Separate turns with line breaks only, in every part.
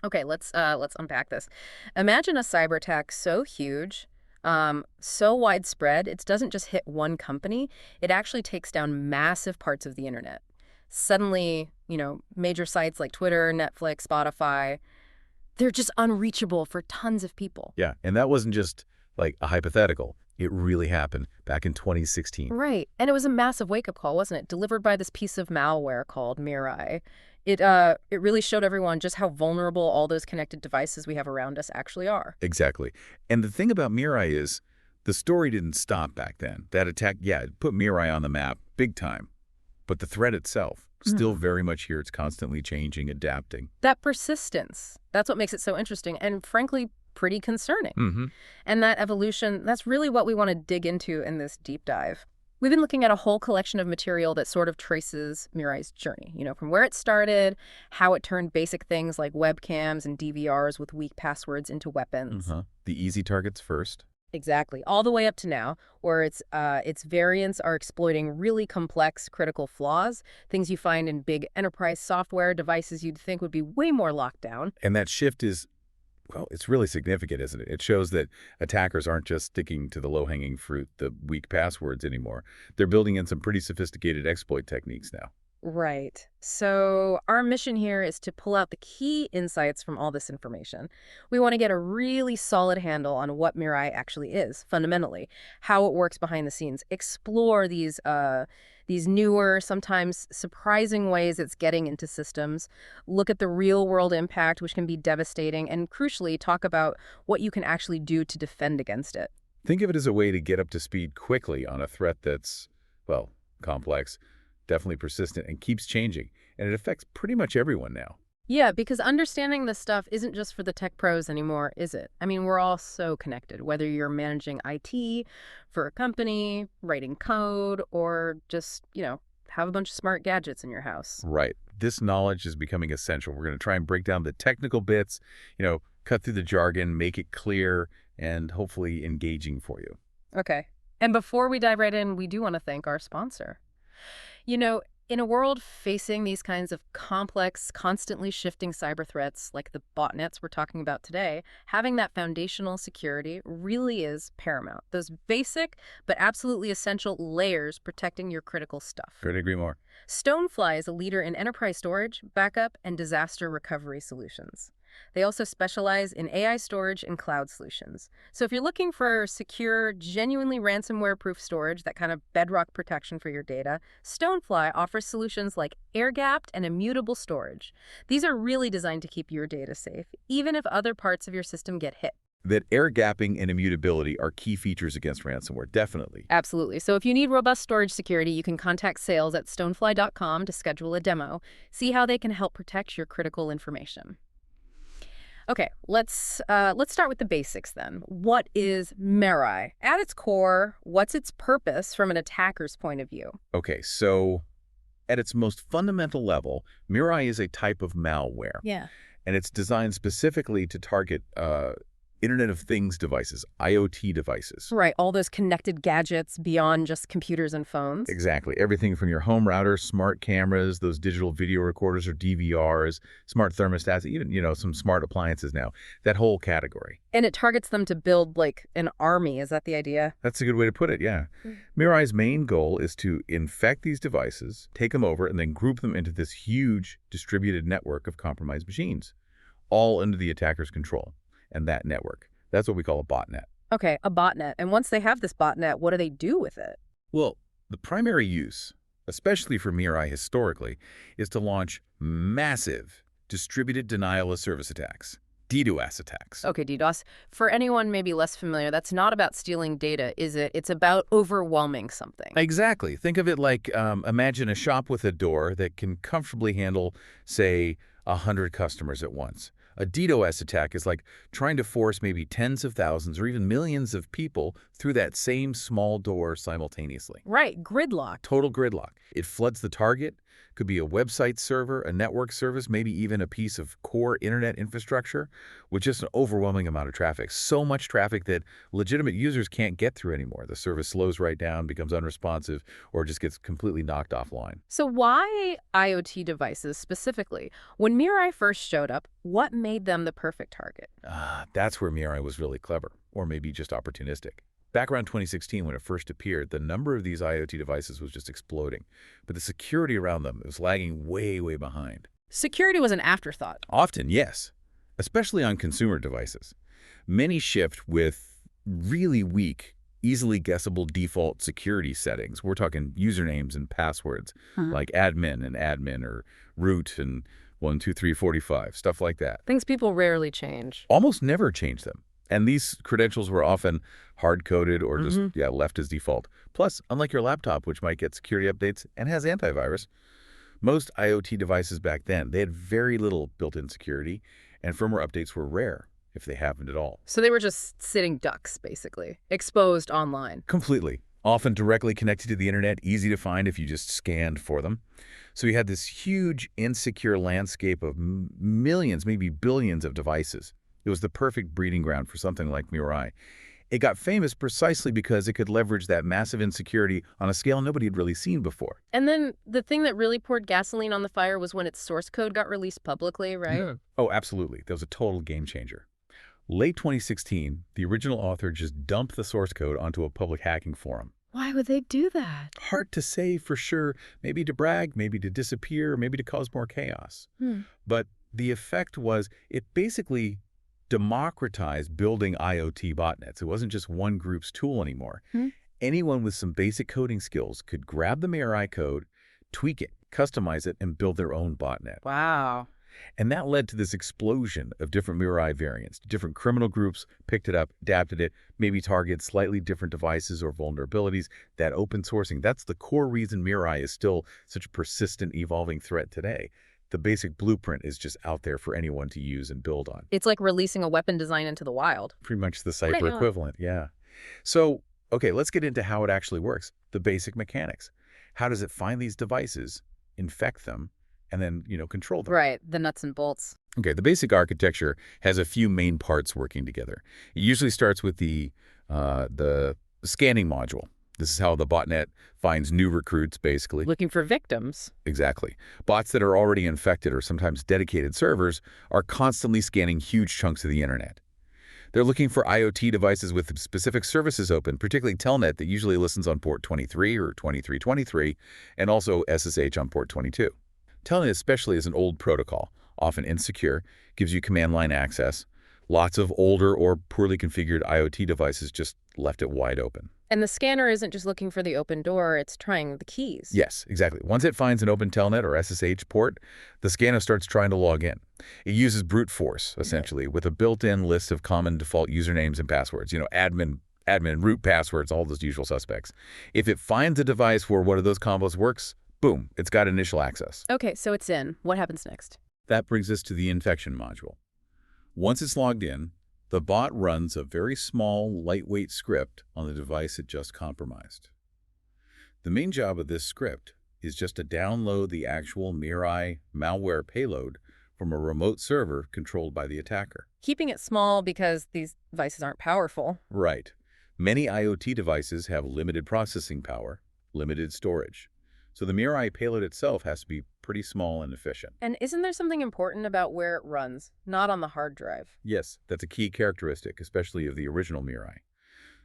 Okay, let's unpack this. Imagine a cyber attack so huge, so widespread, it doesn't just hit one company, it actually takes down massive parts of the internet. Suddenly, major sites like Twitter, Netflix, Spotify, they're just unreachable for tons of people.
Yeah, and that wasn't just like a hypothetical. It really happened back in 2016.
Right. And it was a massive wake-up call, wasn't it? Delivered by this piece of malware called Mirai. It really showed everyone just how vulnerable all those connected devices we have around us actually are.
Exactly. And the thing about Mirai is the story didn't stop back then. That attack, yeah, it put Mirai on the map big time. But the threat itself, still very much here. It's constantly changing, adapting.
That persistence, that's what makes it so interesting and frankly pretty concerning.
Mm-hmm.
And that evolution, that's really what we want to dig into in this deep dive. We've been looking at a whole collection of material that sort of traces Mirai's journey, from where it started, how it turned basic things like webcams and DVRs with weak passwords into weapons.
The easy targets first.
Exactly. All the way up to now, where its variants are exploiting really complex critical flaws, things you find in big enterprise software, devices you'd think would be way more locked down.
And that shift is, well, it's really significant, isn't it? It shows that attackers aren't just sticking to the low-hanging fruit, the weak passwords anymore. They're building in some pretty sophisticated exploit techniques now.
Right. So our mission here is to pull out the key insights from all this information. We want to get a really solid handle on what Mirai actually is, fundamentally, how it works behind the scenes, explore these newer, sometimes surprising ways it's getting into systems, look at the real-world impact, which can be devastating, and crucially, talk about what you can actually do to defend against it.
Think of it as a way to get up to speed quickly on a threat that's, well, complex, definitely persistent, and keeps changing. And it affects pretty much everyone now.
Yeah, because understanding this stuff isn't just for the tech pros anymore, is it? I mean, we're all so connected, whether you're managing IT for a company, writing code, or just, have a bunch of smart gadgets in your house.
Right. This knowledge is becoming essential. We're going to try and break down the technical bits, cut through the jargon, make it clear, and hopefully engaging for you.
Okay. And before we dive right in, we do want to thank our sponsor. In a world facing these kinds of complex, constantly shifting cyber threats like the botnets we're talking about today, having that foundational security really is paramount. Those basic but absolutely essential layers protecting your critical stuff.
Couldn't agree more.
Stonefly is a leader in enterprise storage, backup, and disaster recovery solutions. They also specialize in AI storage and cloud solutions. So if you're looking for secure, genuinely ransomware-proof storage, that kind of bedrock protection for your data, Stonefly offers solutions like air-gapped and immutable storage. These are really designed to keep your data safe, even if other parts of your system get hit.
That air gapping and immutability are key features against ransomware, definitely.
Absolutely. So if you need robust storage security, you can contact sales at stonefly.com to schedule a demo. See how they can help protect your critical information. Okay, let's start with the basics then. What is Mirai? At its core, what's its purpose from an attacker's point of view?
Okay, so at its most fundamental level, Mirai is a type of malware.
Yeah.
And it's designed specifically to target Internet of Things devices, IoT devices.
Right, all those connected gadgets beyond just computers and phones.
Exactly. Everything from your home router, smart cameras, those digital video recorders or DVRs, smart thermostats, even, some smart appliances now. That whole category.
And it targets them to build, like, an army. Is that the idea?
That's a good way to put it, yeah. Mirai's main goal is to infect these devices, take them over, and then group them into this huge distributed network of compromised machines, all under the attacker's control. And that network. That's what we call a botnet.
Okay, a botnet. And once they have this botnet, what do they do with it?
Well, the primary use, especially for Mirai historically, is to launch massive distributed denial of service attacks, DDoS attacks.
Okay, DDoS. For anyone maybe less familiar, that's not about stealing data, is it? It's about overwhelming something.
Exactly. Think of it like, imagine a shop with a door that can comfortably handle, say, 100 customers at once. A DDoS attack is like trying to force maybe tens of thousands or even millions of people through that same small door simultaneously.
Right, gridlock.
Total gridlock. It floods the target, Could be a website server, a network service, maybe even a piece of core internet infrastructure with just an overwhelming amount of traffic. So much traffic that legitimate users can't get through anymore. The service slows right down, becomes unresponsive, or just gets completely knocked offline.
So why IoT devices specifically? When Mirai first showed up, what made them the perfect target?
That's where Mirai was really clever, or maybe just opportunistic. Back around 2016, when it first appeared, the number of these IoT devices was just exploding. But the security around them was lagging way, way behind.
Security was an afterthought.
Often, yes, especially on consumer devices. Many shipped with really weak, easily guessable default security settings. We're talking usernames and passwords, like admin or root and 12345, stuff like that.
Things people rarely change.
Almost never change them. And these credentials were often hard-coded or just left as default. Plus, unlike your laptop, which might get security updates and has antivirus, most IoT devices back then, they had very little built-in security, and firmware updates were rare, if they happened at all.
So they were just sitting ducks, basically, exposed online.
Completely. Often directly connected to the internet, easy to find if you just scanned for them. So you had this huge, insecure landscape of millions, maybe billions of devices. It was the perfect breeding ground for something like Mirai. It got famous precisely because it could leverage that massive insecurity on a scale nobody had really seen before.
And then the thing that really poured gasoline on the fire was when its source code got released publicly, right?
Yeah. Oh, absolutely. That was a total game changer. Late 2016, the original author just dumped the source code onto a public hacking forum.
Why would they do that?
Hard to say for sure. Maybe to brag, maybe to disappear, maybe to cause more chaos. But the effect was it basically democratized building IoT botnets. It wasn't just one group's tool anymore. Anyone with some basic coding skills could grab the Mirai code, tweak it, customize it, and build their own botnet.
Wow.
And that led to this explosion of different Mirai variants. Different criminal groups picked it up, adapted it, maybe targeted slightly different devices or vulnerabilities. That open sourcing, that's the core reason Mirai is still such a persistent, evolving threat today. The basic blueprint is just out there for anyone to use and build on.
It's like releasing a weapon design into the wild.
Pretty much the Cypher equivalent, yeah. So, okay, let's get into how it actually works. The basic mechanics. How does it find these devices, infect them, and then, control them?
Right, the nuts and bolts.
Okay, the basic architecture has a few main parts working together. It usually starts with the scanning module. This is how the botnet finds new recruits, basically.
Looking for victims.
Exactly. Bots that are already infected or sometimes dedicated servers are constantly scanning huge chunks of the internet. They're looking for IoT devices with specific services open, particularly Telnet that usually listens on port 23 or 2323, and also SSH on port 22. Telnet especially is an old protocol, often insecure, gives you command line access. Lots of older or poorly configured IoT devices just left it wide open.
And the scanner isn't just looking for the open door, it's trying the keys.
Yes, exactly. Once it finds an open Telnet or SSH port, the scanner starts trying to log in. It uses brute force, essentially, with a built-in list of common default usernames and passwords. Admin, root passwords, all those usual suspects. If it finds a device where one of those combos works, boom, it's got initial access.
Okay, so it's in. What happens next?
That brings us to the infection module. Once it's logged in, the bot runs a very small, lightweight script on the device it just compromised. The main job of this script is just to download the actual Mirai malware payload from a remote server controlled by the attacker.
Keeping it small because these devices aren't powerful.
Right. Many IoT devices have limited processing power, limited storage. So the Mirai payload itself has to be pretty small and efficient.
And isn't there something important about where it runs, not on the hard drive?
Yes, that's a key characteristic, especially of the original Mirai.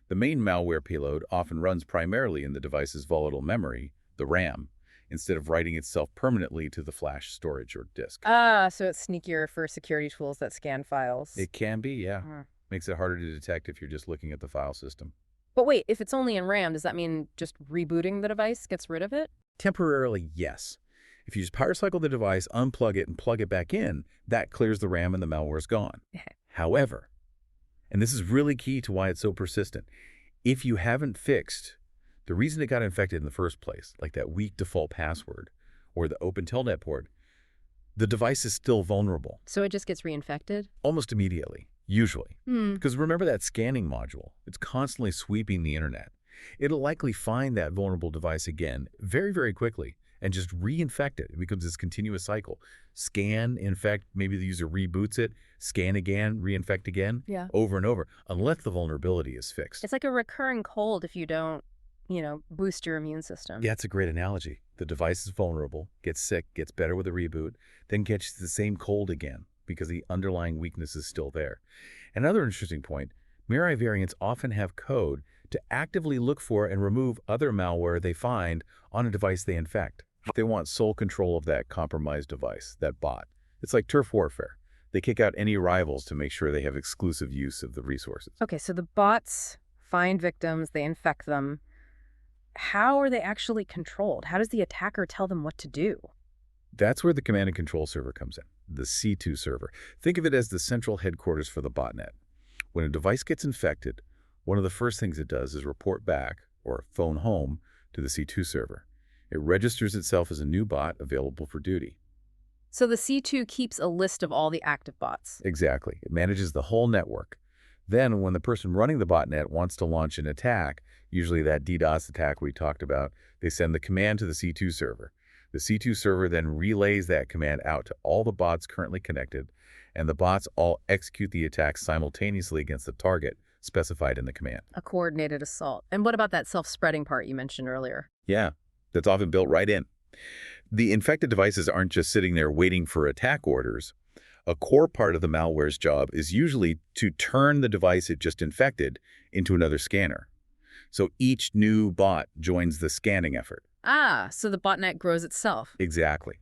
The main malware payload often runs primarily in the device's volatile memory, the RAM, instead of writing itself permanently to the flash storage or disk.
So it's sneakier for security tools that scan files.
It can be, yeah. Makes it harder to detect if you're just looking at the file system.
But wait, if it's only in RAM, does that mean just rebooting the device gets rid of it?
Temporarily, yes. If you just power cycle the device, unplug it, and plug it back in, that clears the RAM and the malware is gone. However, and this is really key to why it's so persistent, if you haven't fixed the reason it got infected in the first place, like that weak default password or the open Telnet port, the device is still vulnerable.
So it just gets reinfected?
Almost immediately, usually. Because remember that scanning module? It's constantly sweeping the internet. It'll likely find that vulnerable device again very, very quickly and just reinfect it. It becomes this continuous cycle. Scan, infect, maybe the user reboots it, scan again, reinfect again,
Yeah.
over and over, unless the vulnerability is fixed.
It's like a recurring cold if you don't, boost your immune system.
Yeah, it's a great analogy. The device is vulnerable, gets sick, gets better with a reboot, then catches the same cold again because the underlying weakness is still there. Another interesting point, Mirai variants often have code to actively look for and remove other malware they find on a device they infect. They want sole control of that compromised device, that bot. It's like turf warfare. They kick out any rivals to make sure they have exclusive use of the resources.
Okay, so the bots find victims, they infect them. How are they actually controlled? How does the attacker tell them what to do?
That's where the command and control server comes in, the C2 server. Think of it as the central headquarters for the botnet. When a device gets infected, one of the first things it does is report back, or phone home, to the C2 server. It registers itself as a new bot available for duty.
So the C2 keeps a list of all the active bots.
Exactly. It manages the whole network. Then, when the person running the botnet wants to launch an attack, usually that DDoS attack we talked about, they send the command to the C2 server. The C2 server then relays that command out to all the bots currently connected, and the bots all execute the attack simultaneously against the target specified in the command.
A coordinated assault. And what about that self-spreading part you mentioned earlier?
Yeah, that's often built right in. The infected devices aren't just sitting there waiting for attack orders. A core part of the malware's job is usually to turn the device it just infected into another scanner. So each new bot joins the scanning effort.
Ah, so the botnet grows itself.
Exactly.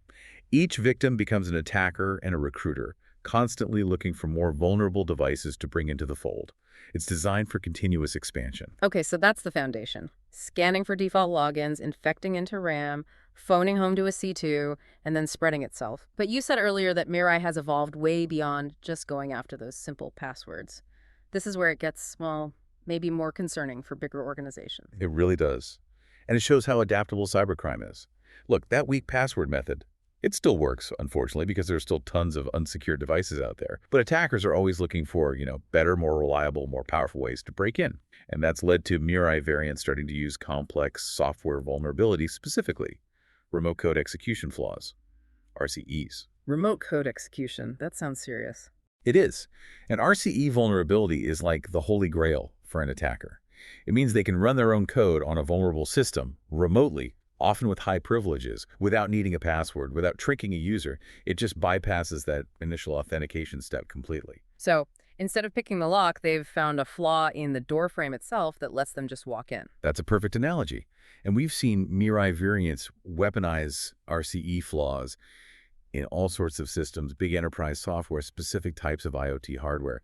Each victim becomes an attacker and a recruiter, constantly looking for more vulnerable devices to bring into the fold. It's designed for continuous expansion.
Okay, so that's the foundation. Scanning for default logins, infecting into RAM, phoning home to a C2, and then spreading itself. But you said earlier that Mirai has evolved way beyond just going after those simple passwords. This is where it gets, well, maybe more concerning for bigger organizations.
It really does. And it shows how adaptable cybercrime is. Look, that weak password method, it still works, unfortunately, because there's still tons of unsecured devices out there. But attackers are always looking for, better, more reliable, more powerful ways to break in. And that's led to Mirai variants starting to use complex software vulnerabilities, specifically remote code execution flaws, RCEs.
Remote code execution. That sounds serious.
It is. An RCE vulnerability is like the holy grail for an attacker. It means they can run their own code on a vulnerable system remotely, often with high privileges, without needing a password, without tricking a user. It just bypasses that initial authentication step completely.
So instead of picking the lock, they've found a flaw in the door frame itself that lets them just walk in.
That's a perfect analogy. And we've seen Mirai variants weaponize RCE flaws in all sorts of systems, big enterprise software, specific types of IoT hardware.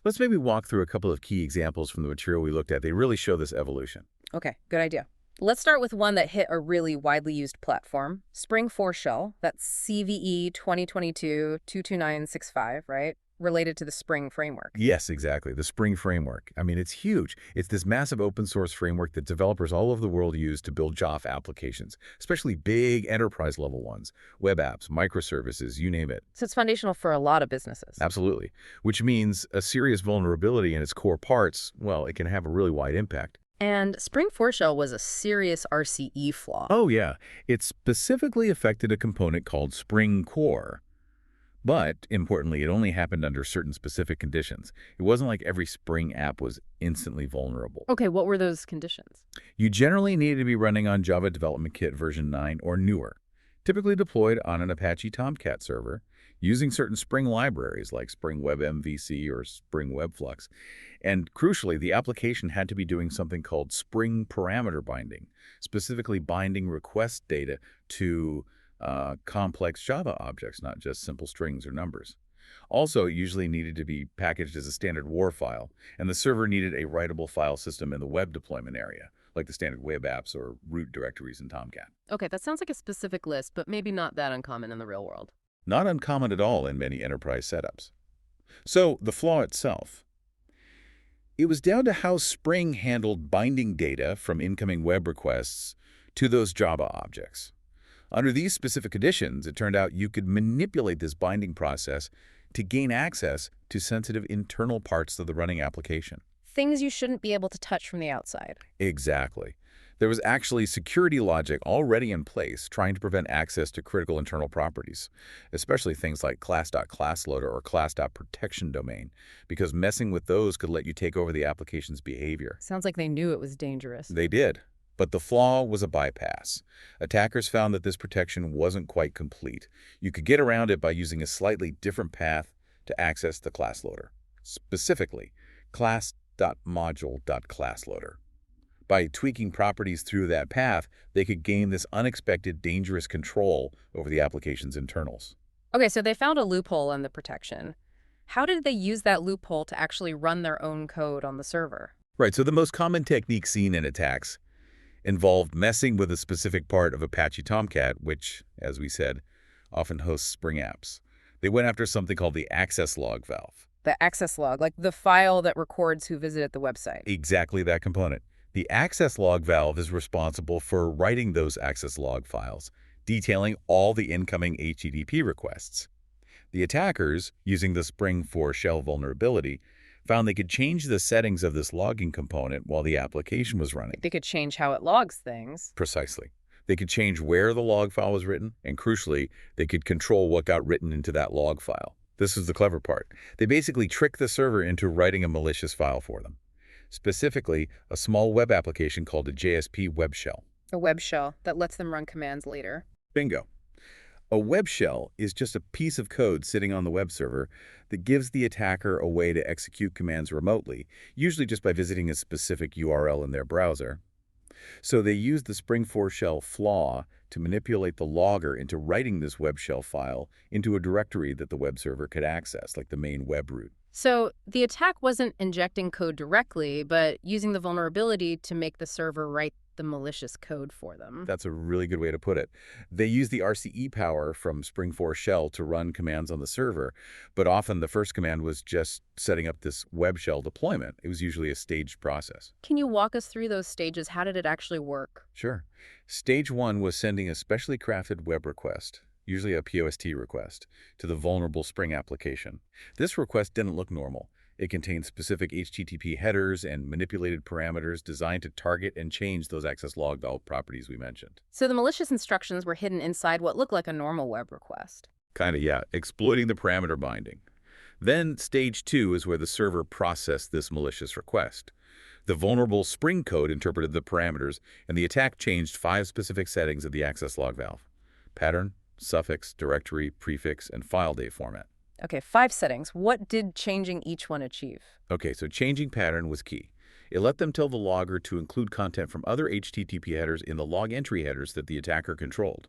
Let's maybe walk through a couple of key examples from the material we looked at. They really show this evolution.
Okay, good idea. Let's start with one that hit a really widely used platform, Spring4Shell. That's CVE 2022-22965, right? Related to the Spring framework.
Yes, exactly. The Spring framework. I mean, it's huge. It's this massive open source framework that developers all over the world use to build Java applications, especially big enterprise level ones, web apps, microservices, you name it.
So it's foundational for a lot of businesses.
Absolutely. Which means a serious vulnerability in its core parts, well, it can have a really wide impact.
And Spring4Shell was a serious RCE flaw.
Oh, yeah. It specifically affected a component called Spring Core. But, importantly, it only happened under certain specific conditions. It wasn't like every Spring app was instantly vulnerable.
Okay, what were those conditions?
You generally needed to be running on Java Development Kit version 9 or newer, typically deployed on an Apache Tomcat server, using certain Spring libraries like Spring Web MVC or Spring WebFlux. And crucially, the application had to be doing something called Spring parameter binding, specifically binding request data to complex Java objects, not just simple strings or numbers. Also, it usually needed to be packaged as a standard WAR file, and the server needed a writable file system in the web deployment area, like the standard web apps or root directories in Tomcat.
Okay, that sounds like a specific list, but maybe not that uncommon in the real world.
Not uncommon at all in many enterprise setups. So, the flaw itself. It was down to how Spring handled binding data from incoming web requests to those Java objects. Under these specific conditions, it turned out you could manipulate this binding process to gain access to sensitive internal parts of the running application.
Things you shouldn't be able to touch from the outside.
Exactly. There was actually security logic already in place trying to prevent access to critical internal properties, especially things like class.classloader or class.protection domain, because messing with those could let you take over the application's behavior.
Sounds like they knew it was dangerous.
They did. But the flaw was a bypass. Attackers found that this protection wasn't quite complete. You could get around it by using a slightly different path to access the class loader, specifically class.module.classloader. By tweaking properties through that path, they could gain this unexpected, dangerous control over the application's internals.
Okay, so they found a loophole in the protection. How did they use that loophole to actually run their own code on the server?
Right, so the most common technique seen in attacks involved messing with a specific part of Apache Tomcat, which, as we said, often hosts Spring apps. They went after something called the access log valve.
The access log, like the file that records who visited the website.
Exactly that component. The access log valve is responsible for writing those access log files, detailing all the incoming HTTP requests. The attackers, using the Spring4Shell vulnerability, found they could change the settings of this logging component while the application was running.
They could change how it logs things.
Precisely. They could change where the log file was written, and crucially, they could control what got written into that log file. This is the clever part. They basically tricked the server into writing a malicious file for them. Specifically, a small web application called a JSP web shell.
A web shell that lets them run commands later.
Bingo. A web shell is just a piece of code sitting on the web server that gives the attacker a way to execute commands remotely, usually just by visiting a specific URL in their browser. So they used the Spring4Shell flaw to manipulate the logger into writing this web shell file into a directory that the web server could access, like the main web root.
So the attack wasn't injecting code directly, but using the vulnerability to make the server write the malicious code for them.
That's a really good way to put it. They use the RCE power from Spring4Shell to run commands on the server, but often the first command was just setting up this web shell deployment. It was usually a staged process.
Can you walk us through those stages? How did it actually work?
Sure. Stage 1 was sending a specially crafted web request, usually a POST request, to the vulnerable Spring application. This request didn't look normal. It contained specific HTTP headers and manipulated parameters designed to target and change those access log valve properties we mentioned.
So the malicious instructions were hidden inside what looked like a normal web request.
Kinda, yeah, exploiting the parameter binding. Then stage 2 is where the server processed this malicious request. The vulnerable Spring code interpreted the parameters, and the attack changed 5 specific settings of the access log valve: pattern, suffix, directory, prefix, and file date format.
Okay, 5 settings. What did changing each one achieve?
Okay, so changing pattern was key. It let them tell the logger to include content from other HTTP headers in the log entry headers that the attacker controlled.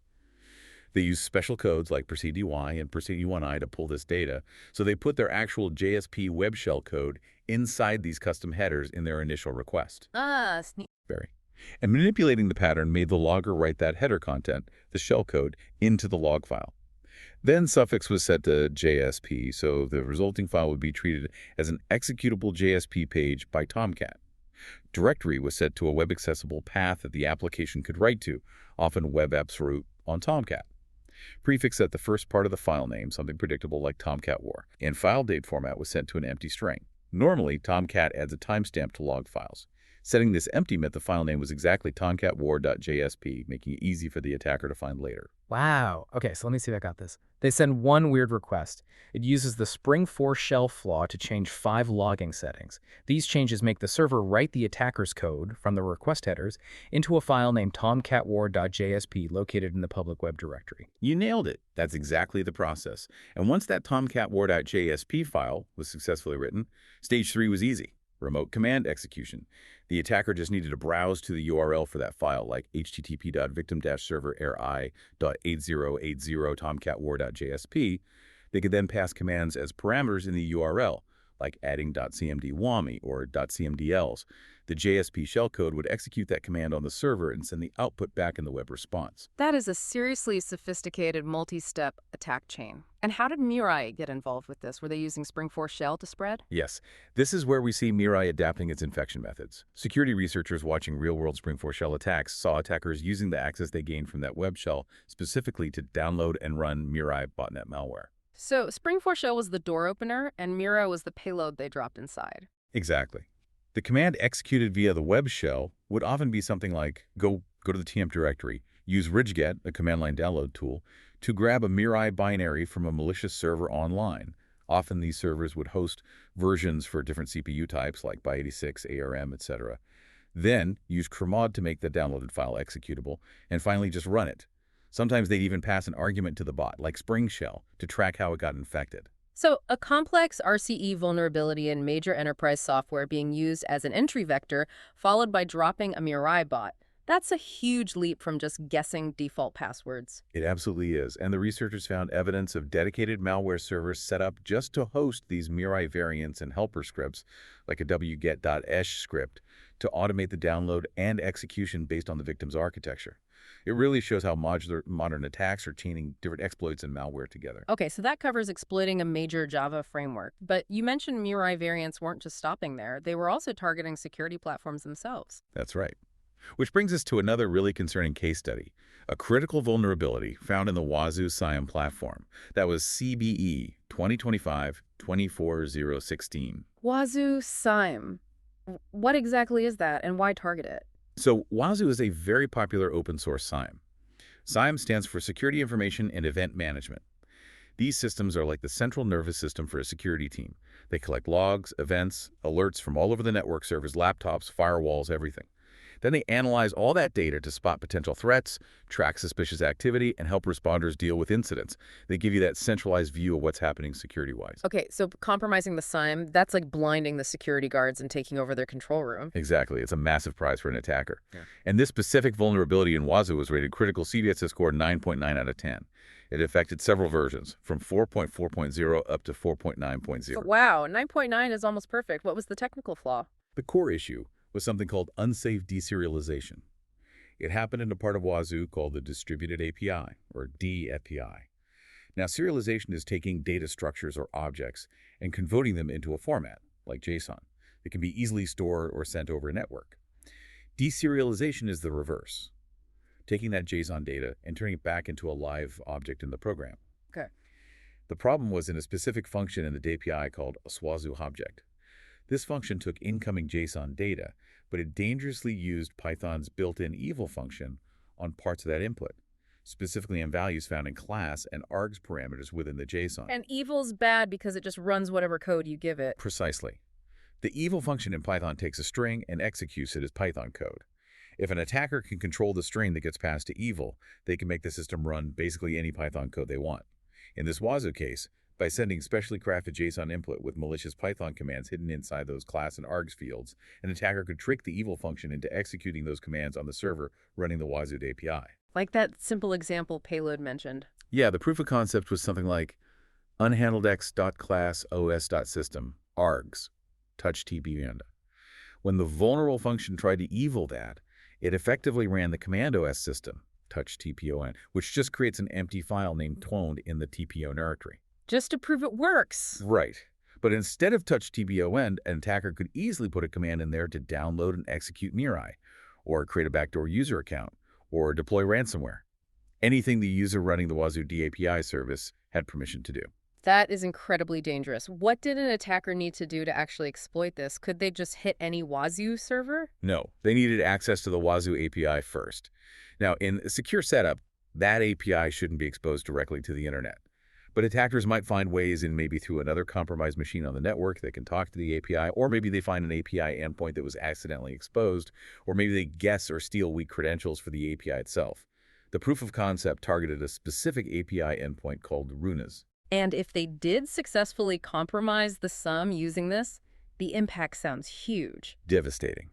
They used special codes like proceedy and proceedy to pull this data, so they put their actual JSP web shell code inside these custom headers in their initial request.
Sneak.
Very. And manipulating the pattern made the logger write that header content, the shell code, into the log file. Then suffix was set to JSP, so the resulting file would be treated as an executable JSP page by Tomcat. Directory was set to a web-accessible path that the application could write to, often web apps root on Tomcat. Prefix set the first part of the file name, something predictable like Tomcat War, and file date format was sent to an empty string. Normally, Tomcat adds a timestamp to log files. Setting this empty meant the file name was exactly tomcatwar.jsp, making it easy for the attacker to find later.
Wow. Okay, so let me see if I got this. They send one weird request. It uses the Spring4Shell flaw to change 5 logging settings. These changes make the server write the attacker's code from the request headers into a file named tomcatwar.jsp located in the public web directory.
You nailed it. That's exactly the process. And once that tomcatwar.jsp file was successfully written, stage 3 was easy. Remote command execution. The attacker just needed to browse to the URL for that file, like http://victim-server-ri.8080tomcatwar.jsp. They could then pass commands as parameters in the URL, like adding .cmd-wami or .cmdls. The JSP shellcode would execute that command on the server and send the output back in the web response.
That is a seriously sophisticated multi-step attack chain. And how did Mirai get involved with this? Were they using Spring4Shell to spread?
Yes, this is where we see Mirai adapting its infection methods. Security researchers watching real-world Spring4Shell attacks saw attackers using the access they gained from that web shell specifically to download and run Mirai botnet malware.
So Spring4Shell was the door opener, and Mirai was the payload they dropped inside.
Exactly. The command executed via the web shell would often be something like go to the TM directory, use ridgeget, a command line download tool, to grab a Mirai binary from a malicious server online. Often these servers would host versions for different CPU types like x86, ARM, etc. Then use Crmod to make the downloaded file executable, and finally just run it. Sometimes they'd even pass an argument to the bot, like Spring4Shell, to track how it got infected.
So a complex RCE vulnerability in major enterprise software being used as an entry vector, followed by dropping a Mirai bot. That's a huge leap from just guessing default passwords.
It absolutely is, and the researchers found evidence of dedicated malware servers set up just to host these Mirai variants and helper scripts, like a wget.esh script, to automate the download and execution based on the victim's architecture. It really shows how modular modern attacks are chaining different exploits and malware together.
Okay, so that covers exploiting a major Java framework. But you mentioned Mirai variants weren't just stopping there. They were also targeting security platforms themselves.
That's right. Which brings us to another really concerning case study, a critical vulnerability found in the Wazuh SIEM platform. That was CVE 2025-24016.
Wazuh SIEM. What exactly is that and why target it?
So Wazuh is a very popular open source SIEM. SIEM stands for Security Information and Event Management. These systems are like the central nervous system for a security team. They collect logs, events, alerts from all over the network servers, laptops, firewalls, everything. Then they analyze all that data to spot potential threats, track suspicious activity, and help responders deal with incidents. They give you that centralized view of what's happening security-wise.
Okay, so compromising the SIEM, that's like blinding the security guards and taking over their control room.
Exactly. It's a massive prize for an attacker.
Yeah.
And this specific vulnerability in Wazuh was rated critical CVSS score 9.9 out of 10. It affected several versions, from 4.4.0 up to 4.9.0.
Wow, 9.9 is almost perfect. What was the technical flaw?
The core issue was something called unsafe deserialization. It happened in a part of Wazuh called the Distributed API, or DAPI. Now, serialization is taking data structures or objects and converting them into a format, like JSON, that can be easily stored or sent over a network. Deserialization is the reverse, taking that JSON data and turning it back into a live object in the program.
Okay.
The problem was in a specific function in the DAPI called a Wazuh object. This function took incoming JSON data, but it dangerously used Python's built-in evil function on parts of that input, specifically on values found in class and args parameters within the JSON.
And evil's bad because it just runs whatever code you give it.
Precisely. The evil function in Python takes a string and executes it as Python code. If an attacker can control the string that gets passed to evil, they can make the system run basically any Python code they want. In this Wazuh case, by sending specially crafted JSON input with malicious Python commands hidden inside those class and args fields, an attacker could trick the evil function into executing those commands on the server running the Wazuh API.
Like that simple example Payload mentioned.
Yeah, the proof of concept was something like unhandledx.class.os.system, args, touch TBK. When the vulnerable function tried to evil that, it effectively ran the command OS system, touch TPON, which just creates an empty file named twoned in the TPO directory.
Just to prove it works.
Right. But instead of touch TBON, an attacker could easily put a command in there to download and execute Mirai, or create a backdoor user account, or deploy ransomware. Anything the user running the Wazuh DAPI service had permission to do.
That is incredibly dangerous. What did an attacker need to do to actually exploit this? Could they just hit any Wazuh server?
No, they needed access to the Wazuh API first. Now, in a secure setup, that API shouldn't be exposed directly to the internet. But attackers might find ways in maybe through another compromised machine on the network that can talk to the API, or maybe they find an API endpoint that was accidentally exposed, or maybe they guess or steal weak credentials for the API itself. The proof of concept targeted a specific API endpoint called runas.
And if they did successfully compromise the SIEM using this, the impact sounds huge.
Devastating.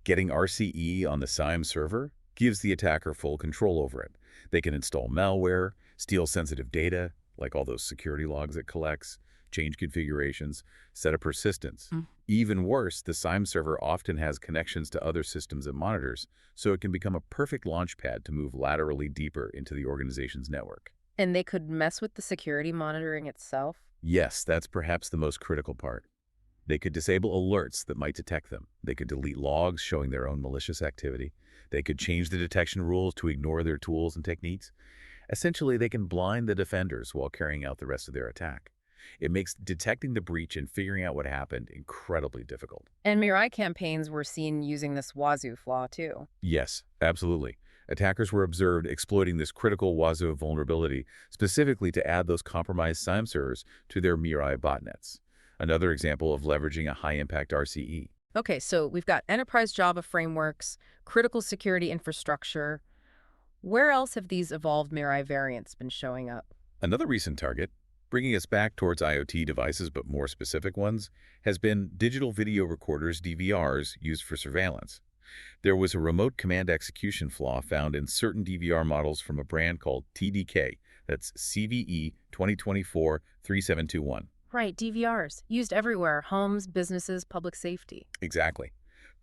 Getting RCE on the SIEM server gives the attacker full control over it. They can install malware, steal sensitive data, like all those security logs it collects, change configurations, set a persistence. Even worse, the SIEM server often has connections to other systems and monitors, so it can become a perfect launchpad to move laterally deeper into the organization's network.
And they could mess with the security monitoring itself?
Yes, that's perhaps the most critical part. They could disable alerts that might detect them. They could delete logs showing their own malicious activity. They could change the detection rules to ignore their tools and techniques. Essentially, they can blind the defenders while carrying out the rest of their attack. It makes detecting the breach and figuring out what happened incredibly difficult.
And Mirai campaigns were seen using this Wazuh flaw, too.
Yes, absolutely. Attackers were observed exploiting this critical Wazuh vulnerability specifically to add those compromised SIEM servers to their Mirai botnets. Another example of leveraging a high-impact RCE.
Okay, so we've got enterprise Java frameworks, critical security infrastructure. Where else have these evolved Mirai variants been showing up?
Another recent target, bringing us back towards IoT devices but more specific ones, has been digital video recorders, DVRs, used for surveillance. There was a remote command execution flaw found in certain DVR models from a brand called TBK, that's CVE 2024-3721.
Right, DVRs, used everywhere, homes, businesses, public safety.
Exactly.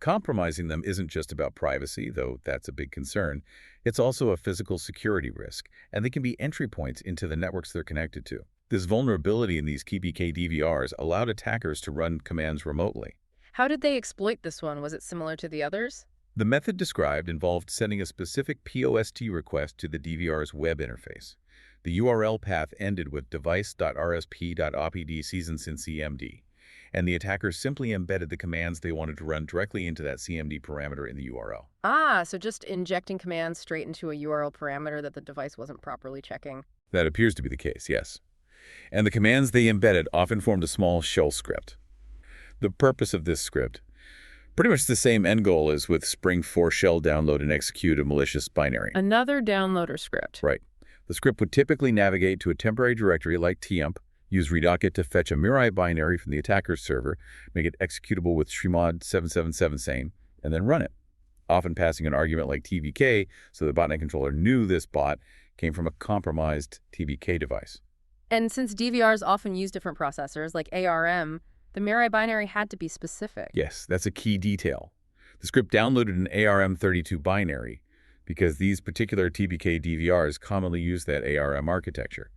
Compromising them isn't just about privacy, though that's a big concern. It's also a physical security risk, and they can be entry points into the networks they're connected to. This vulnerability in these TBK DVRs allowed attackers to run commands remotely.
How did they exploit this one? Was it similar to the others?
The method described involved sending a specific POST request to the DVR's web interface. The URL path ended with device.rsp.opd seasons in CMD, and the attackers simply embedded the commands they wanted to run directly into that CMD parameter in the URL.
Ah, so just injecting commands straight into a URL parameter that the device wasn't properly checking.
That appears to be the case, yes. And the commands they embedded often formed a small shell script. The purpose of this script, pretty much the same end goal as with Spring4Shell download and execute a malicious binary.
Another downloader script.
Right. The script would typically navigate to a temporary directory like temp, use redocket to fetch a Mirai binary from the attacker's server, make it executable with shmod 777 sane, and then run it, often passing an argument like TBK so the botnet controller knew this bot came from a compromised TBK device.
And since DVRs often use different processors, like ARM, the Mirai binary had to be specific.
Yes, that's a key detail. The script downloaded an ARM32 binary because these particular TBK DVRs commonly use that ARM architecture.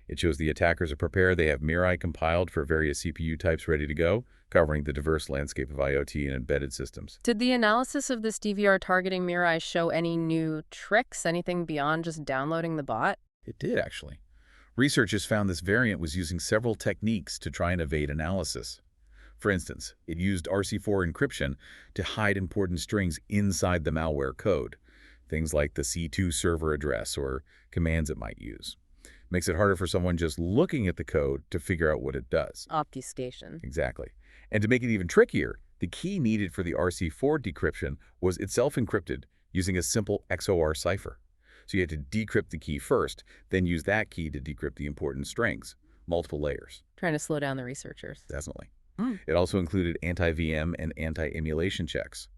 It shows the attackers are prepared. They have Mirai compiled for various CPU types ready to go, covering the diverse landscape of IoT and embedded systems.
Did the analysis of this DVR targeting Mirai show any new tricks, anything beyond just downloading the bot?
It did, actually. Researchers found this variant was using several techniques to try and evade analysis. For instance, it used RC4 encryption to hide important strings inside the malware code, things like the C2 server address or commands it might use. Makes it harder for someone just looking at the code to figure out what it does.
Obfuscation.
Exactly. And to make it even trickier, the key needed for the RC4 decryption was itself encrypted using a simple XOR cipher. So you had to decrypt the key first, then use that key to decrypt the important strings, multiple layers.
Trying to slow down the researchers.
Definitely. It also included anti-VM and anti-emulation checks.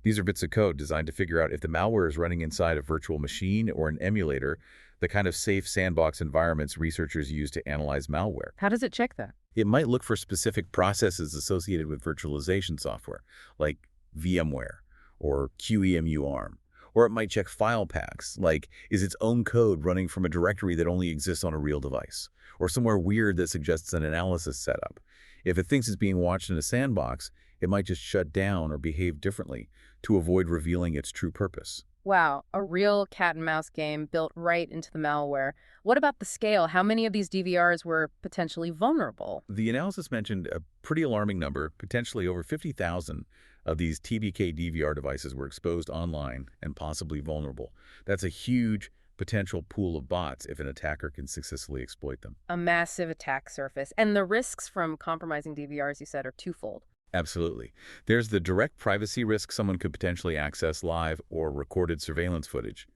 These are bits of code designed to figure out if the malware is running inside a virtual machine or an emulator, the kind of safe sandbox environments researchers use to analyze malware.
How does it check that?
It might look for specific processes associated with virtualization software, like VMware or QEMU ARM. Or it might check file paths, like is its own code running from a directory that only exists on a real device, or somewhere weird that suggests an analysis setup. If it thinks it's being watched in a sandbox, it might just shut down or behave differently to avoid revealing its true purpose.
Wow, a real cat and mouse game built right into the malware. What about the scale? How many of these DVRs were potentially vulnerable?
The analysis mentioned a pretty alarming number, potentially over 50,000 of these TBK DVR devices were exposed online and possibly vulnerable. That's a huge potential pool of bots if an attacker can successfully exploit them.
A massive attack surface. And the risks from compromising DVRs, you said, are twofold.
Absolutely. There's the direct privacy risk someone could potentially access live or recorded surveillance footage.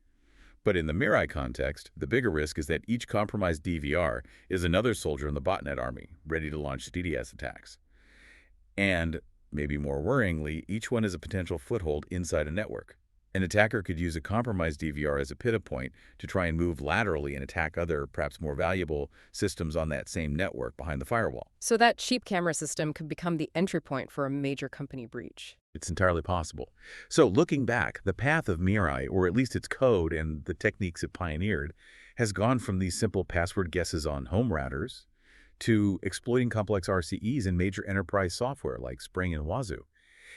But in the Mirai context, the bigger risk is that each compromised DVR is another soldier in the botnet army, ready to launch DDoS attacks. And, maybe more worryingly, each one is a potential foothold inside a network. An attacker could use a compromised DVR as a pivot point to try and move laterally and attack other, perhaps more valuable, systems on that same network behind the firewall.
So that cheap camera system could become the entry point for a major company breach.
It's entirely possible. So looking back, the path of Mirai, or at least its code and the techniques it pioneered, has gone from these simple password guesses on home routers to exploiting complex RCEs in major enterprise software like Spring and Wazuh,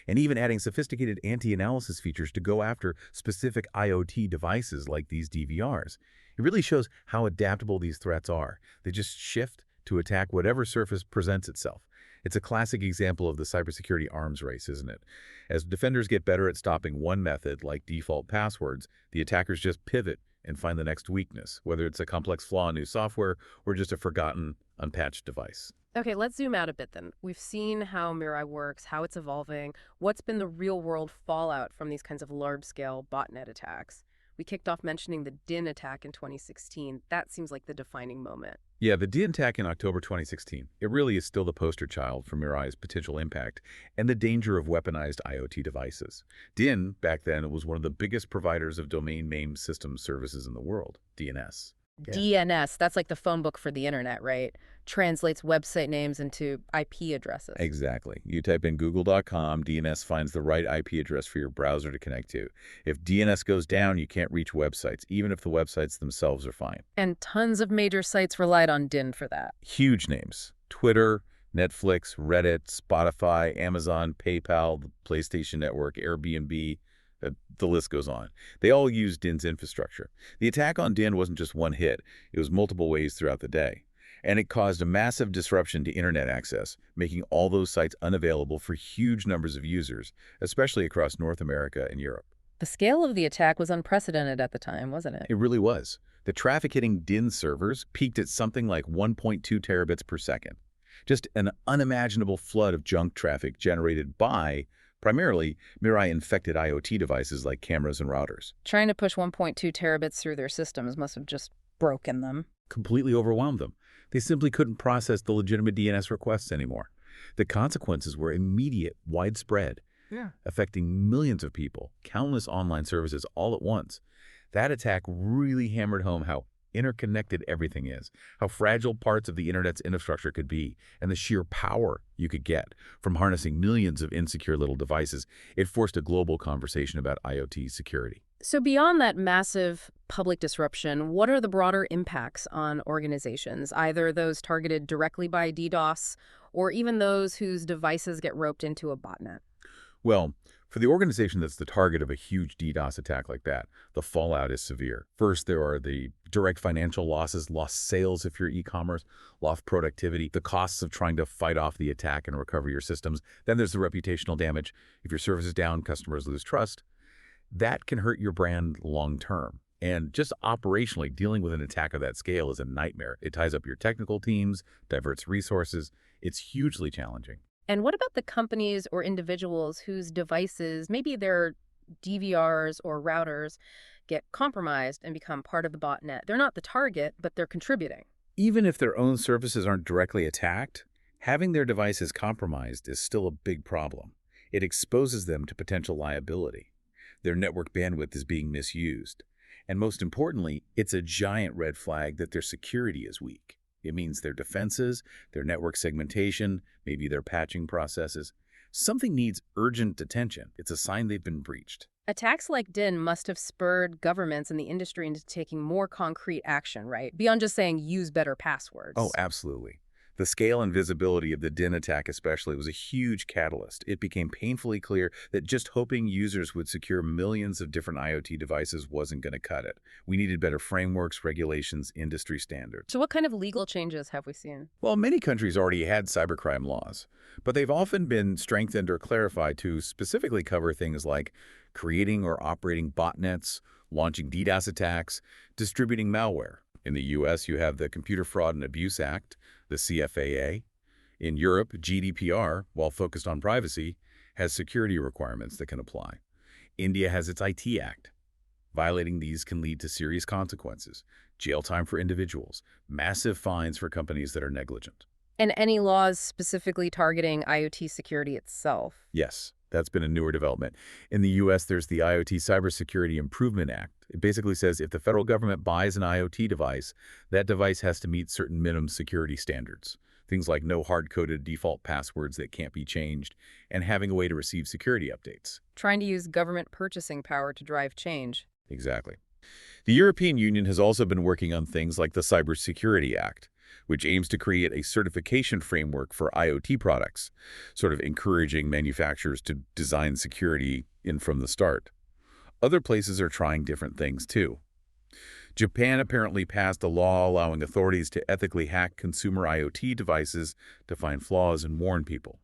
and even adding sophisticated anti-analysis features to go after specific IoT devices like these DVRs. It really shows how adaptable these threats are. They just shift to attack whatever surface presents itself. It's a classic example of the cybersecurity arms race, isn't it? As defenders get better at stopping one method, like default passwords, the attackers just pivot and find the next weakness, whether it's a complex flaw in new software or just a forgotten, unpatched device.
Okay, let's zoom out a bit then. We've seen how Mirai works, how it's evolving. What's been the real-world fallout from these kinds of large-scale botnet attacks? We kicked off mentioning the DIN attack in 2016. That seems like the defining moment.
Yeah, the DIN attack in October 2016, it really is still the poster child for Mirai's potential impact and the danger of weaponized IoT devices. DIN, back then, was one of the biggest providers of domain name system services in the world, DNS. Yeah.
DNS, that's like the phone book for the internet, right? Translates website names into IP addresses.
Exactly. You type in google.com, DNS finds the right IP address for your browser to connect to. If DNS goes down, you can't reach websites, even if the websites themselves are fine.
And tons of major sites relied on DIN for that.
Huge names. Twitter, Netflix, Reddit, Spotify, Amazon, PayPal, the PlayStation Network, Airbnb. The list goes on. They all use DIN's infrastructure. The attack on DIN wasn't just one hit. It was multiple ways throughout the day. And it caused a massive disruption to internet access, making all those sites unavailable for huge numbers of users, especially across North America and Europe.
The scale of the attack was unprecedented at the time, wasn't it?
It really was. The traffic hitting DIN servers peaked at something like 1.2 terabits per second. Just an unimaginable flood of junk traffic generated by primarily Mirai-infected IoT devices like cameras and routers.
Trying to push 1.2 terabits through their systems must have just broken them.
Completely overwhelmed them. They simply couldn't process the legitimate DNS requests anymore. The consequences were immediate, widespread, affecting millions of people, countless online services all at once. That attack really hammered home how interconnected everything is, how fragile parts of the internet's infrastructure could be, and the sheer power you could get from harnessing millions of insecure little devices. It forced a global conversation about IoT security.
So beyond that massive public disruption, what are the broader impacts on organizations, either those targeted directly by DDoS or even those whose devices get roped into a botnet?
Well, for the organization that's the target of a huge DDoS attack like that, the fallout is severe. First, there are the direct financial losses, lost sales if you're e-commerce, lost productivity, the costs of trying to fight off the attack and recover your systems. Then there's the reputational damage. If your service is down, customers lose trust. That can hurt your brand long term. And just operationally, dealing with an attack of that scale is a nightmare. It ties up your technical teams, diverts resources. It's hugely challenging.
And what about the companies or individuals whose devices, maybe their DVRs or routers, get compromised and become part of the botnet? They're not the target, but they're contributing.
Even if their own services aren't directly attacked, having their devices compromised is still a big problem. It exposes them to potential liability. Their network bandwidth is being misused. And most importantly, it's a giant red flag that their security is weak. It means their defenses, their network segmentation, maybe their patching processes. Something needs urgent attention. It's a sign they've been breached.
Attacks like DIN must have spurred governments and the industry into taking more concrete action, right? Beyond just saying, use better passwords.
Oh, absolutely. The scale and visibility of the DIN attack especially was a huge catalyst. It became painfully clear that just hoping users would secure millions of different IoT devices wasn't going to cut it. We needed better frameworks, regulations, industry standards.
So what kind of legal changes have we seen?
Well, many countries already had cybercrime laws, but they've often been strengthened or clarified to specifically cover things like creating or operating botnets, launching DDoS attacks, distributing malware. In the U.S., you have the Computer Fraud and Abuse Act, the CFAA. In Europe, GDPR, while focused on privacy, has security requirements that can apply. India has its IT Act. Violating these can lead to serious consequences, jail time for individuals, massive fines for companies that are negligent.
And any laws specifically targeting IoT security itself?
Yes, that's been a newer development. In the U.S., there's the IoT Cybersecurity Improvement Act. It basically says if the federal government buys an IoT device, that device has to meet certain minimum security standards. Things like no hard-coded default passwords that can't be changed, and having a way to receive security updates.
Trying to use government purchasing power to drive change.
Exactly. The European Union has also been working on things like the Cybersecurity Act, which aims to create a certification framework for IoT products, sort of encouraging manufacturers to design security in from the start. Other places are trying different things too. Japan apparently passed a law allowing authorities to ethically hack consumer IoT devices to find flaws and warn people.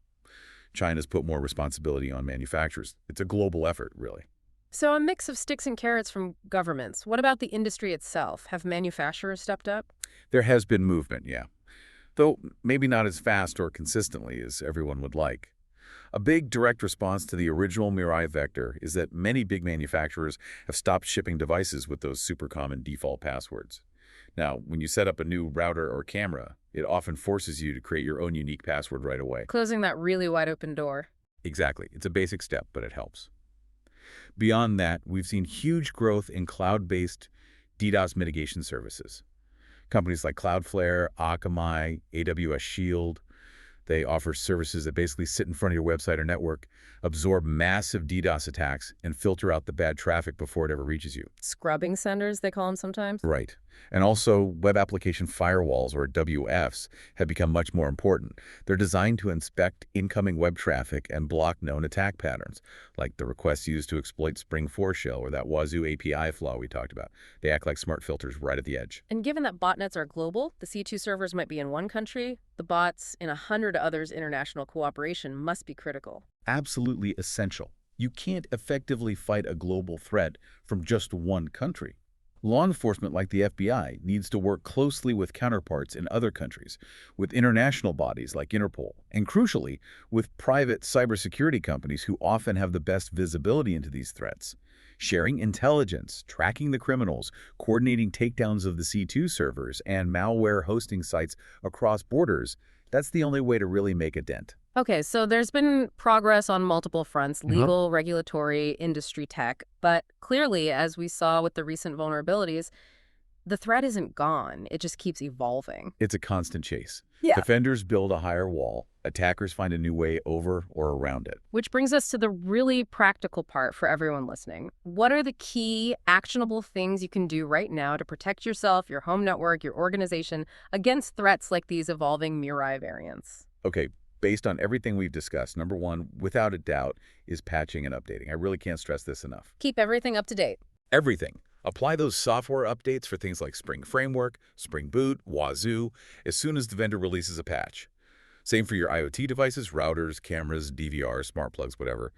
China's put more responsibility on manufacturers. It's a global effort, really.
So a mix of sticks and carrots from governments. What about the industry itself? Have manufacturers stepped up?
There has been movement, yeah. Though maybe not as fast or consistently as everyone would like. A big direct response to the original Mirai vector is that many big manufacturers have stopped shipping devices with those super common default passwords. Now, when you set up a new router or camera, it often forces you to create your own unique password right away.
Closing that really wide open door.
Exactly. It's a basic step, but it helps. Beyond that, we've seen huge growth in cloud-based DDoS mitigation services. Companies like Cloudflare, Akamai, AWS Shield, they offer services that basically sit in front of your website or network, absorb massive DDoS attacks, and filter out the bad traffic before it ever reaches you.
Scrubbing centers, they call them sometimes.
Right. And also, web application firewalls, or WFs, have become much more important. They're designed to inspect incoming web traffic and block known attack patterns, like the requests used to exploit Spring4Shell or that Wazuh API flaw we talked about. They act like smart filters right at the edge.
And given that botnets are global, the C2 servers might be in one country, the bots in 100 others. International cooperation must be critical.
Absolutely essential. You can't effectively fight a global threat from just one country. Law enforcement like the FBI needs to work closely with counterparts in other countries, with international bodies like Interpol, and crucially, with private cybersecurity companies who often have the best visibility into these threats. Sharing intelligence, tracking the criminals, coordinating takedowns of the C2 servers, and malware hosting sites across borders, that's the only way to really make a dent.
Okay, so there's been progress on multiple fronts, legal, regulatory, industry tech, but clearly, as we saw with the recent vulnerabilities, the threat isn't gone. It just keeps evolving.
It's a constant chase.
Yeah.
Defenders build a higher wall. Attackers find a new way over or around it.
Which brings us to the really practical part for everyone listening. What are the key actionable things you can do right now to protect yourself, your home network, your organization against threats like these evolving Mirai variants?
Okay, based on everything we've discussed, number one, without a doubt, is patching and updating. I really can't stress this enough.
Keep everything up to date.
Everything. Apply those software updates for things like Spring Framework, Spring Boot, Wazuh, as soon as the vendor releases a patch. Same for your IoT devices, routers, cameras, DVRs, smart plugs, whatever.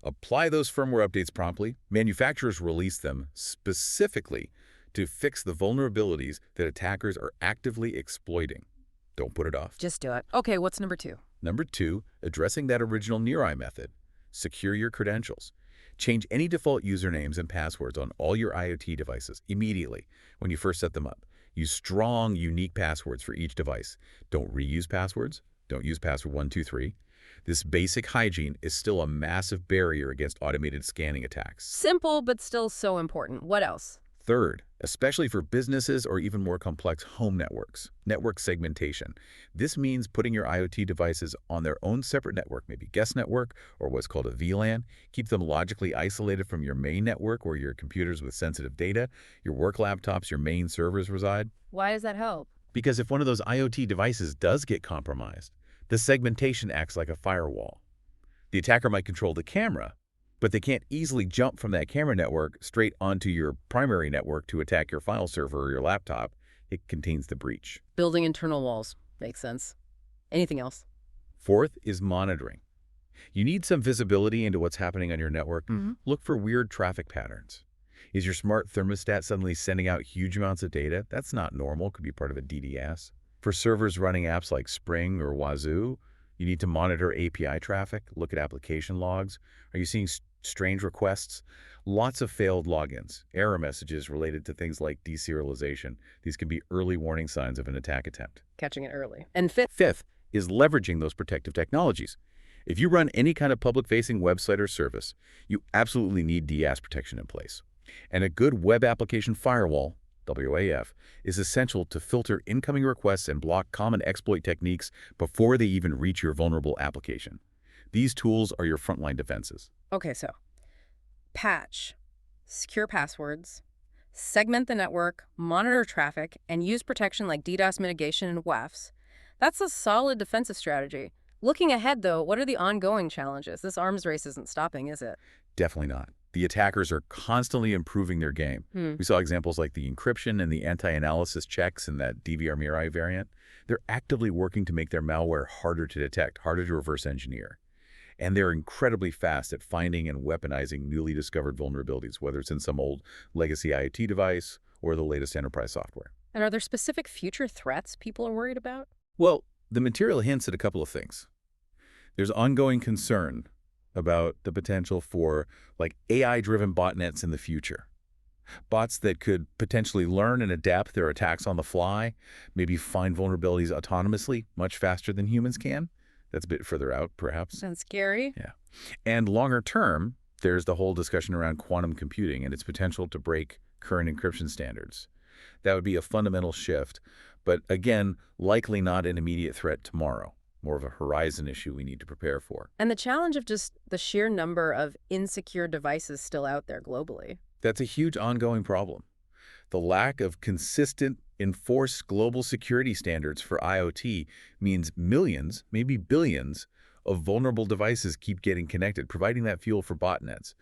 Apply those firmware updates promptly. Manufacturers release them specifically to fix the vulnerabilities that attackers are actively exploiting. Don't put it off.
Just do it. Okay, what's number 2?
Number 2, addressing that original Mirai method. Secure your credentials. Change any default usernames and passwords on all your IoT devices immediately when you first set them up. Use strong, unique passwords for each device. Don't reuse passwords. Don't use password 123. This basic hygiene is still a massive barrier against automated scanning attacks.
Simple, but still so important. What else?
Third, especially for businesses or even more complex home networks, network segmentation. This means putting your IoT devices on their own separate network, maybe guest network or what's called a VLAN. Keep them logically isolated from your main network where your computers with sensitive data, your work laptops, your main servers reside.
Why does that help?
Because if one of those IoT devices does get compromised, the segmentation acts like a firewall. The attacker might control the camera, but they can't easily jump from that camera network straight onto your primary network to attack your file server or your laptop. It contains the breach.
Building internal walls. Makes sense. Anything else?
Fourth is monitoring. You need some visibility into what's happening on your network. Look for weird traffic patterns. Is your smart thermostat suddenly sending out huge amounts of data? That's not normal. Could be part of a DDoS. For servers running apps like Spring or Wazuh, you need to monitor API traffic, look at application logs. Are you seeing strange requests? Lots of failed logins, error messages related to things like deserialization. These can be early warning signs of an attack attempt.
Catching it early. And fifth?
Fifth is leveraging those protective technologies. If you run any kind of public-facing website or service, you absolutely need DAS protection in place. And a good web application firewall, WAF, is essential to filter incoming requests and block common exploit techniques before they even reach your vulnerable application. These tools are your frontline defenses.
Okay, so patch, secure passwords, segment the network, monitor traffic, and use protection like DDoS mitigation and WAFs. That's a solid defensive strategy. Looking ahead, though, what are the ongoing challenges? This arms race isn't stopping, is it?
Definitely not. The attackers are constantly improving their game. We saw examples like the encryption and the anti-analysis checks in that DVR Mirai variant. They're actively working to make their malware harder to detect, harder to reverse engineer. And they're incredibly fast at finding and weaponizing newly discovered vulnerabilities, whether it's in some old legacy IoT device or the latest enterprise software.
And are there specific future threats people are worried about?
Well, the material hints at a couple of things. There's ongoing concern about the potential for AI-driven botnets in the future. Bots that could potentially learn and adapt their attacks on the fly, maybe find vulnerabilities autonomously much faster than humans can. That's a bit further out, perhaps.
Sounds scary.
Yeah. And longer term, there's the whole discussion around quantum computing and its potential to break current encryption standards. That would be a fundamental shift, but again, likely not an immediate threat tomorrow. More of a horizon issue we need to prepare for.
And the challenge of just the sheer number of insecure devices still out there globally.
That's a huge ongoing problem. The lack of consistent, enforced global security standards for IoT means millions, maybe billions, of vulnerable devices keep getting connected, providing that fuel for botnets.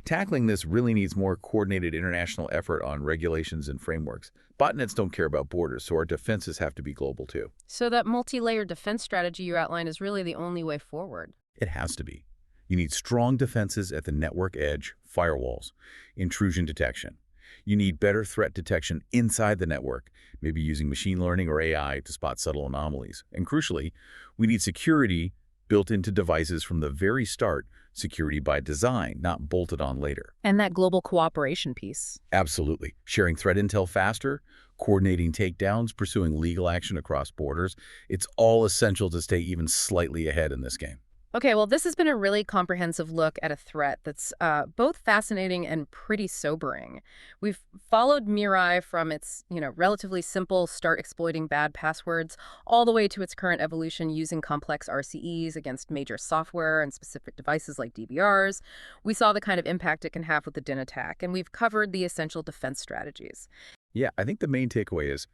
Tackling this really needs more coordinated international effort on regulations and frameworks. Botnets don't care about borders, so our defenses have to be global too.
So that multi-layered defense strategy you outlined is really the only way forward.
It has to be. You need strong defenses at the network edge, firewalls, intrusion detection. You need better threat detection inside the network, maybe using machine learning or AI to spot subtle anomalies. And crucially, we need security built into devices from the very start, security by design, not bolted on later.
And that global cooperation piece.
Absolutely. Sharing threat intel faster, coordinating takedowns, pursuing legal action across borders, it's all essential to stay even slightly ahead in this game.
Okay, well, this has been a really comprehensive look at a threat that's both fascinating and pretty sobering. We've followed Mirai from its, relatively simple start exploiting bad passwords all the way to its current evolution using complex RCEs against major software and specific devices like DVRs. We saw the kind of impact it can have with the DIN attack, and we've covered the essential defense strategies.
Yeah, I think the main takeaway is,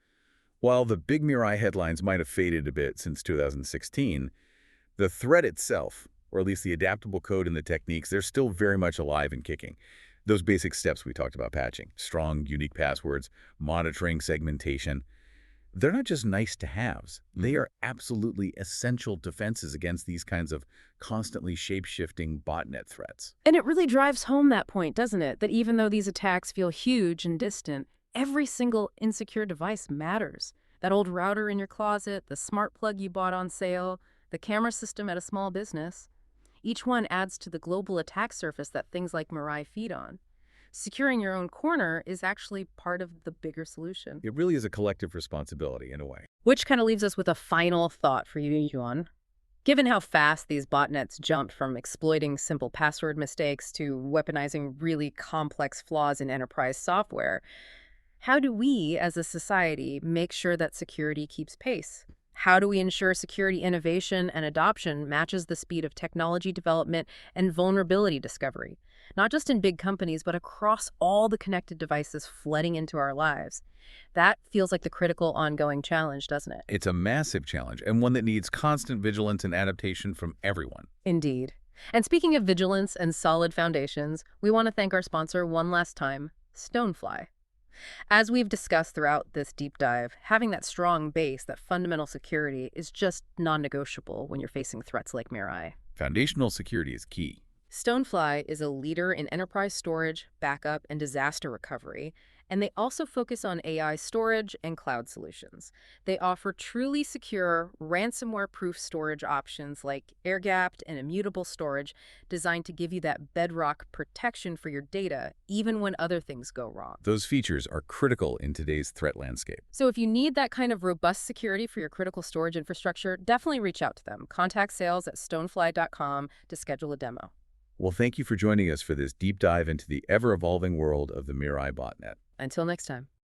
while the big Mirai headlines might have faded a bit since 2016, the threat itself, or at least the adaptable code and the techniques, they're still very much alive and kicking. Those basic steps we talked about patching, strong, unique passwords, monitoring, segmentation, they're not just nice-to-haves. They are absolutely essential defenses against these kinds of constantly shape-shifting botnet threats.
And it really drives home that point, doesn't it? That even though these attacks feel huge and distant, every single insecure device matters. That old router in your closet, the smart plug you bought on sale, the camera system at a small business. Each one adds to the global attack surface that things like Mirai feed on. Securing your own corner is actually part of the bigger solution.
It really is a collective responsibility in a way.
Which kind of leaves us with a final thought for you, Yuan. Given how fast these botnets jumped from exploiting simple password mistakes to weaponizing really complex flaws in enterprise software, how do we, as a society, make sure that security keeps pace? How do we ensure security innovation and adoption matches the speed of technology development and vulnerability discovery, not just in big companies, but across all the connected devices flooding into our lives? That feels like the critical ongoing challenge, doesn't it?
It's a massive challenge, and one that needs constant vigilance and adaptation from everyone.
Indeed. And speaking of vigilance and solid foundations, we want to thank our sponsor one last time, Stonefly. As we've discussed throughout this deep dive, having that strong base, that fundamental security, is just non-negotiable when you're facing threats like Mirai.
Foundational security is key.
Stonefly is a leader in enterprise storage, backup, and disaster recovery, and they also focus on AI storage and cloud solutions. They offer truly secure, ransomware-proof storage options like air-gapped and immutable storage designed to give you that bedrock protection for your data, even when other things go wrong.
Those features are critical in today's threat landscape.
So if you need that kind of robust security for your critical storage infrastructure, definitely reach out to them. Contact sales at stonefly.com to schedule a demo.
Well, thank you for joining us for this deep dive into the ever-evolving world of the Mirai botnet.
Until next time.